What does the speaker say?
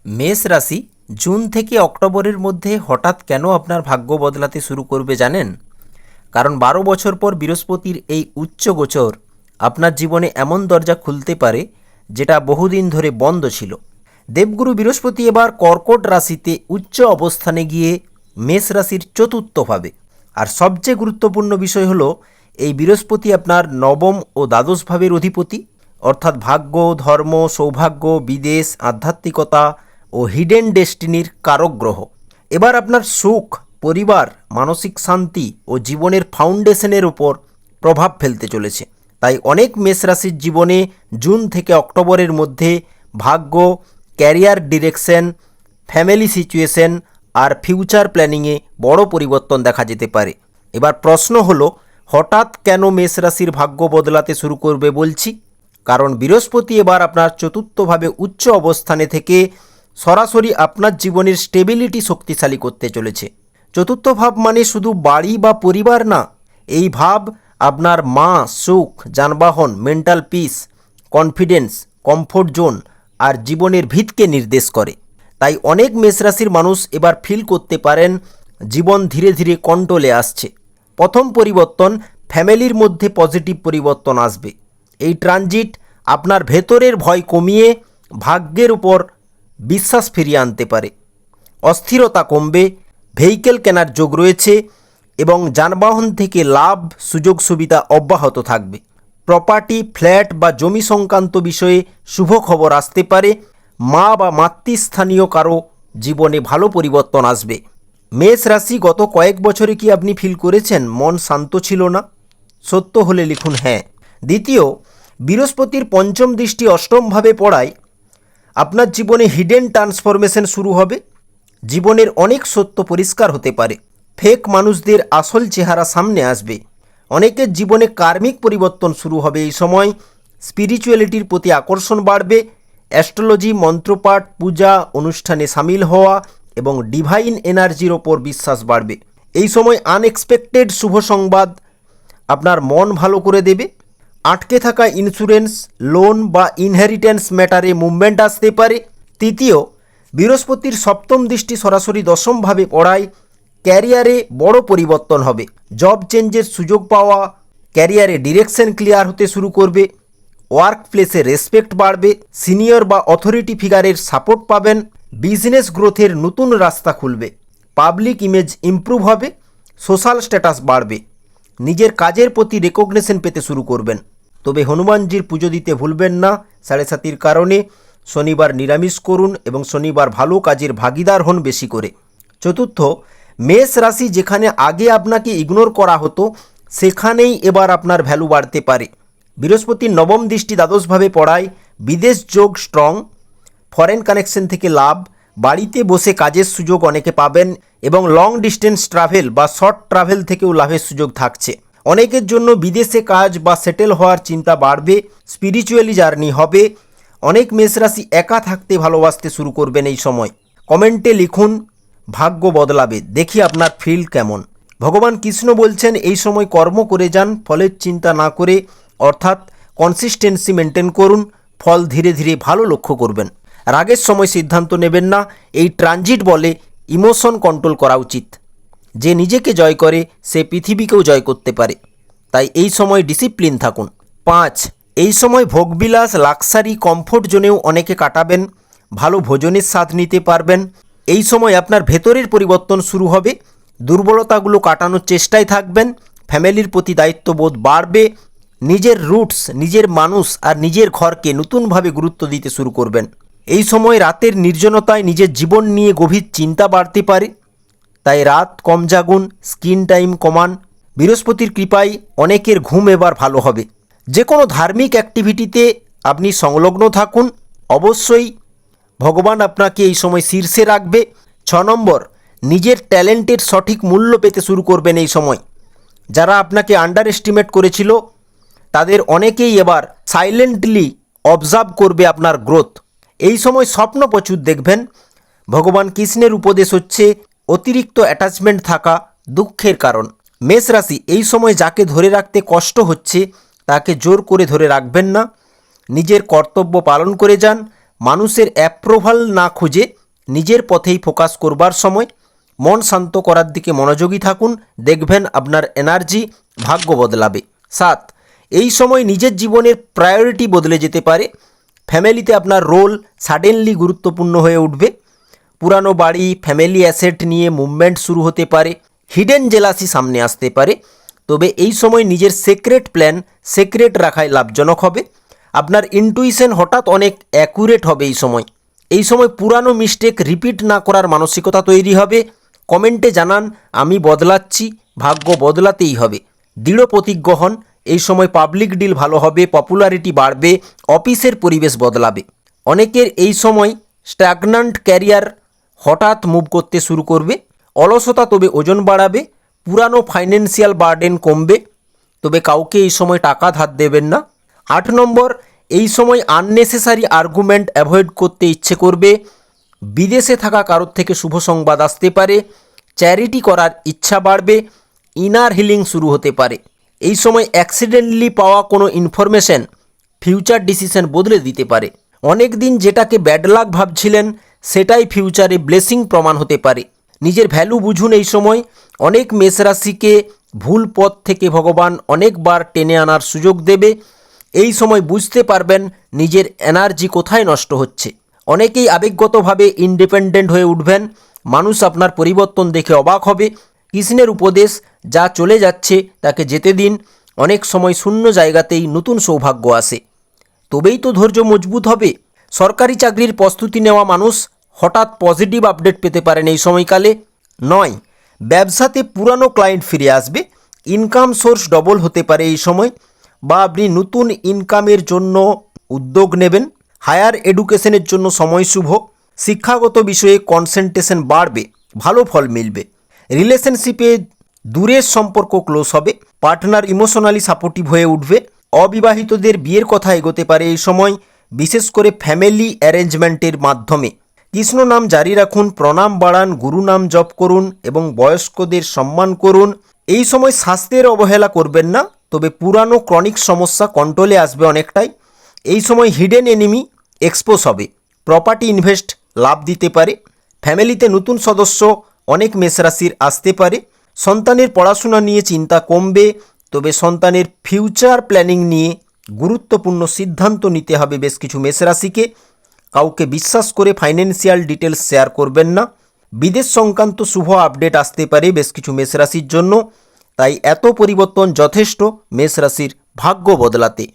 মেষ রাশি জুন থেকে অক্টোবরের মধ্যে হঠাৎ কেন আপনার ভাগ্য বদলাতে শুরু করবে জানেন? কারণ 12 বছর পর বৃহস্পতির এই উচ্চ গোচর আপনার জীবনে এমন দরজা খুলতে পারে যেটা বহুদিন ধরে বন্ধ ছিল। দেবগুরু বৃহস্পতি এবার কর্কট রাশিতে উচ্চ অবস্থানে গিয়ে মেষ রাশির চতুর্থভাবে। আর সবচেয়ে গুরুত্বপূর্ণ বিষয় হলো এই বৃহস্পতি আপনার নবম ও দ্বাদশ ভাবের অধিপতি, অর্থাৎ ভাগ্য, ধর্ম, সৌভাগ্য, বিদেশ, আধ্যাত্মিকতা ও হিডেন ডেস্টিনির কারক গ্রহ। এবার আপনার সুখ, পরিবার, মানসিক শান্তি ও জীবনের ফাউন্ডেশনের উপর প্রভাব ফেলতে চলেছে। তাই অনেক মেষ রাশির জীবনে জুন থেকে অক্টোবরের মধ্যে ভাগ্য, ক্যারিয়ার ডিরেকশন, ফ্যামিলি সিচুয়েশন আর ফিউচার প্ল্যানিংয়ে বড় পরিবর্তন দেখা যেতে পারে। এবার প্রশ্ন হলো, হঠাৎ কেন মেষ রাশির ভাগ্য বদলাতে শুরু করবে বলছি? কারণ বৃহস্পতি এবার আপনার চতুর্থভাবে উচ্চ অবস্থানে থেকে সরাসরি আপনার জীবনের স্টেবিলিটি শক্তিশালী করতে চলেছে। চতুর্থ ভাব মানে শুধু বাড়ি বা পরিবার না, এই ভাব আপনার মা, সুখ, যানবাহন, mental peace, confidence, comfort zone আর জীবনের ভিতকে নির্দেশ করে। তাই অনেক মেষ রাশির মানুষ এবার ফিল করতে পারেন জীবন ধীরে ধীরে কন্ট্রোলে আসছে। প্রথম পরিবর্তন, ফ্যামিলির মধ্যে পজিটিভ পরিবর্তন আসবে। এই ট্রানজিট আপনার ভেতরের ভয় কমিয়ে ভাগ্যের উপর বিশ্বাস ফিরিয়ে আনতে পারে। অস্থিরতা কমবে, ভেহিকেল কেনার যোগ রয়েছে এবং যানবাহন থেকে লাভ, সুযোগ সুবিধা অব্যাহত থাকবে। প্রপার্টি, ফ্ল্যাট বা জমি সংক্রান্ত বিষয়ে শুভ খবর আসতে পারে। মা বা মাতৃস্থানীয় কারো জীবনে ভালো পরিবর্তন আসবে। মেষ রাশি, গত কয়েক বছরে কি আপনি ফিল করেছেন মন শান্ত ছিল না? সত্য হলে লিখুন হ্যাঁ। দ্বিতীয়, বৃহস্পতির পঞ্চম দৃষ্টি অষ্টমভাবে পড়ায় আপনার জীবনে হিডেন ট্রান্সফরমেশন শুরু হবে। জীবনের অনেক সত্য পরিষ্কার হতে পারে। ফেক মানুষদের আসল চেহারা সামনে আসবে। অনেকের জীবনে কার্মিক পরিবর্তন শুরু হবে এই সময়। স্পিরিচুয়ালিটির প্রতি আকর্ষণ বাড়বে। অ্যাস্ট্রোলজি, মন্ত্রপাঠ, পূজা অনুষ্ঠানে সামিল হওয়া এবং ডিভাইন এনার্জির ওপর বিশ্বাস বাড়বে। এই সময় আনএক্সপেক্টেড শুভ সংবাদ আপনার মন ভালো করে দেবে। আটকে থাকা ইন্স্যুরেন্স, লোন বা ইনহেরিটেন্স ম্যাটারে মুভমেন্ট আসতে পারে। তৃতীয়, বৃহস্পতির সপ্তম দৃষ্টি সরাসরি দশমভাবে পড়ায় ক্যারিয়ারে বড় পরিবর্তন হবে। জব চেঞ্জের সুযোগ পাওয়া, ক্যারিয়ারে ডিরেকশন ক্লিয়ার হতে শুরু করবে। ওয়ার্ক প্লেসে রেসপেক্ট বাড়বে। সিনিয়র বা অথরিটি ফিগারের সাপোর্ট পাবেন। বিজনেস গ্রোথের নতুন রাস্তা খুলবে। পাবলিক ইমেজ ইমপ্রুভ হবে। সোশ্যাল স্ট্যাটাস বাড়বে। নিজের কাজের প্রতি রেকগনিশন পেতে শুরু করবেন। তবে হনুমানজির পুজো দিতে ভুলবেন না। 7.5 কারণে শনিবার নিরামিষ করুন এবং শনিবার ভালো কাজের ভাগিদার হন বেশি করে। চতুর্থ, মেষ রাশি যেখানে আগে আপনাকে ইগনোর করা হতো সেখানেই এবার আপনার ভ্যালু বাড়তে পারে। বৃহস্পতির নবম দৃষ্টি দ্বাদশভাবে পড়ায় বিদেশ যোগ স্ট্রং। ফরেন কানেকশন থেকে লাভ, বাড়িতে বসে কাজের সুযোগ অনেকে পাবেন এবং লং ডিস্টেন্স ট্রাভেল বা শর্ট ট্রাভেল থেকেও লাভের সুযোগ থাকছে। অনেকের জন্য বিদেশে কাজ বা সেটেল হওয়ার চিন্তা বাড়বে। স্পিরিচুয়ালি জার্নি হবে। অনেক মেষ রাশি একা থাকতে ভালোবাসতে শুরু করবেন এই সময়। কমেন্টে লিখুন ভাগ্য বদলাবে, দেখি আপনার ফিল কেমন। ভগবান কৃষ্ণ বলছেন এই সময় কর্ম করে যান, ফলের চিন্তা না করে, অর্থাৎ কনসিস্টেন্সি মেনটেন করুন। ফল ধীরে ধীরে ভালো লক্ষ্য করবেন। রাগের সময় সিদ্ধান্ত নেবেন না। এই ট্রানজিট বলে ইমোশন কন্ট্রোল করা উচিত। যে নিজেকে জয় করে সে পৃথিবীকেও জয় করতে পারে। তাই এই সময় ডিসিপ্লিন থাকুন। 5, এই সময় ভোগবিলাস, লাক্সারি, কমফোর্ট জোনেও অনেকে কাটাবেন। ভালো ভোজনের স্বাদ নিতে পারবেন। এই সময় আপনার ভেতরের পরিবর্তন শুরু হবে। দুর্বলতাগুলো কাটানোর চেষ্টায় থাকবেন। ফ্যামিলির প্রতি দায়িত্ববোধ বাড়বে। নিজের রুটস, নিজের মানুষ আর নিজের ঘরকে নতুনভাবে গুরুত্ব দিতে শুরু করবেন। এই সময় রাতের নির্জনতায় নিজের জীবন নিয়ে গভীর চিন্তা বাড়তে পারে। তাই রাত কম জাগুন, স্ক্রিন টাইম কমান। বৃহস্পতির কৃপায় অনেকের ঘুম এবার ভালো হবে। যে কোনো ধার্মিক অ্যাক্টিভিটিতে আপনি সংলগ্ন থাকুন। অবশ্যই ভগবান আপনাকে এই সময় শীর্ষে রাখবে। 6 নম্বর, নিজের ট্যালেন্টের সঠিক মূল্য পেতে শুরু করবেন এই সময়। যারা আপনাকে আন্ডার এস্টিমেট করেছিল তাদের অনেকেই এবার সাইলেন্টলি অবজার্ভ করবে আপনার গ্রোথ। এই সময় স্বপ্ন প্রচুর দেখবেন। ভগবান কৃষ্ণের উপদেশ হচ্ছে অতিরিক্ত অ্যাটাচমেন্ট থাকা দুঃখের কারণ। মেষ রাশি, এই সময় যাকে ধরে রাখতে কষ্ট হচ্ছে তাকে জোর করে ধরে রাখবেন না। নিজের কর্তব্য পালন করে যান। মানুষের অ্যাপ্রুভাল না খুঁজে নিজের পথেই ফোকাস করবার সময়। মন শান্ত করার দিকে মনোযোগী থাকুন, দেখবেন আপনার এনার্জি ভাগ্য বদলাবে। 7, এই সময় নিজের জীবনের প্রায়োরিটি বদলে যেতে পারে। ফ্যামিলিতে আপনার রোল সাডেনলি গুরুত্বপূর্ণ হয়ে উঠবে। পুরানো বাড়ি, ফ্যামিলি অ্যাসেট নিয়ে মুভমেন্ট শুরু হতে পারে। হিডেন জেলাসি সামনে আসতে পারে। তবে এই সময় নিজের সিক্রেট প্ল্যান সিক্রেট রাখাই লাভজনক হবে। আপনার ইনটুইশন হঠাৎ অনেক অ্যাকুরেট হবে এই সময় পুরানো মিস্টেক রিপিট না করার মানসিকতা তৈরি হবে। কমেন্টে জানান আমি বদলাচ্ছি, ভাগ্য বদলাতেই হবে। দৃঢ় প্রতিজ্ঞ হন। এই সময় পাবলিক ডিল ভালো হবে, পপুলারিটি বাড়বে, অফিসের পরিবেশ বদলাবে। অনেকের এই সময় স্ট্যাগন্যান্ট ক্যারিয়ার হঠাৎ মুভ করতে শুরু করবে। অলসতা তবে ওজন বাড়াবে। পুরানো ফাইন্যান্সিয়াল বার্ডেন কমবে, তবে কাউকে এই সময় টাকা ধার দেবেন না। 8 নম্বর, এই সময় আননেসেসারি আর্গুমেন্ট অ্যাভয়েড করতে ইচ্ছে করবে। বিদেশে থাকা কারোর থেকে শুভ সংবাদ আসতে পারে। চ্যারিটি করার ইচ্ছা বাড়বে। ইনার হিলিং শুরু হতে পারে। এই সময় অ্যাক্সিডেন্টালি পাওয়া কোনো ইনফরমেশন ফিউচার ডিসিশন বদলে দিতে পারে। অনেক দিন যেটাকে ব্যাড লাক ভাবছিলেন সেটাই ফিউচারে ব্লেসিং প্রমাণ হতে পারে। নিজের ভ্যালু বুঝুন। এই সময় অনেক মেষ রাশিকে ভুল পথ থেকে ভগবান অনেকবার টেনে আনার সুযোগ দেবে। এই সময় বুঝতে পারবেন নিজের এনার্জি কোথায় নষ্ট হচ্ছে। অনেকেই আবেগগতভাবে ইন্ডিপেন্ডেন্ট হয়ে উঠবেন। মানুষ আপনার পরিবর্তন দেখে অবাক হবে। কৃষ্ণের উপদেশ, যা চলে যাচ্ছে তাকে যেতে দিন। অনেক সময় শূন্য জায়গাতেই নতুন সৌভাগ্য আসে, তবেই তো ধৈর্য মজবুত হবে। সরকারি চাকরির প্রস্তুতি নেওয়া মানুষ হঠাৎ পজিটিভ আপডেট পেতে পারেন এই সময়কালে। 9, ব্যবসাতে পুরানো ক্লায়েন্ট ফিরে আসবে। ইনকাম সোর্স ডবল হতে পারে এই সময়, বা আপনি নতুন ইনকামের জন্য উদ্যোগ নেবেন। হায়ার এডুকেশনের জন্য সময় শুভ। শিক্ষাগত বিষয়ে কনসেন্ট্রেশন বাড়বে, ভালো ফল মিলবে। রিলেশনশিপে দূরের সম্পর্ক ক্লোজ হবে। পার্টনার ইমোশনালি সাপোর্টিভ হয়ে উঠবে। অবিবাহিতদের বিয়ের কথা এগোতে পারে এই সময়, বিশেষ করে ফ্যামিলি অ্যারেঞ্জমেন্টের মাধ্যমে। কৃষ্ণ নাম জারি রাখুন, প্রণাম বাড়ান, গুরু নাম জপ করুন এবং বয়স্কদের সম্মান করুন। এই সময় স্বাস্থ্যের অবহেলা করবেন না, তবে পুরানো ক্রনিক সমস্যা কন্ট্রোলে আসবে অনেকটাই। এই সময় হিডেন এনিমি এক্সপোজ হবে। প্রপার্টি ইনভেস্ট লাভ দিতে পারে। ফ্যামিলিতে নতুন সদস্য অনেক মেষ রাশির আসতে পারে। সন্তানের পড়াশোনা নিয়ে চিন্তা কমবে, তবে সন্তানের ফিউচার প্ল্যানিং নিয়ে গুরুত্বপূর্ণ সিদ্ধান্ত নিতে হবে বেশ কিছু মেষ রাশিকে। কাউকে বিশ্বাস করে ফাইন্যান্সিয়াল ডিটেলস শেয়ার করবেন না। বিদেশ সংক্রান্ত শুভ আপডেট আসতে পারে বেশ কিছু মেষ রাশির জন্য। তাই এত পরিবর্তন যথেষ্ট মেষ রাশির ভাগ্য বদলাতে।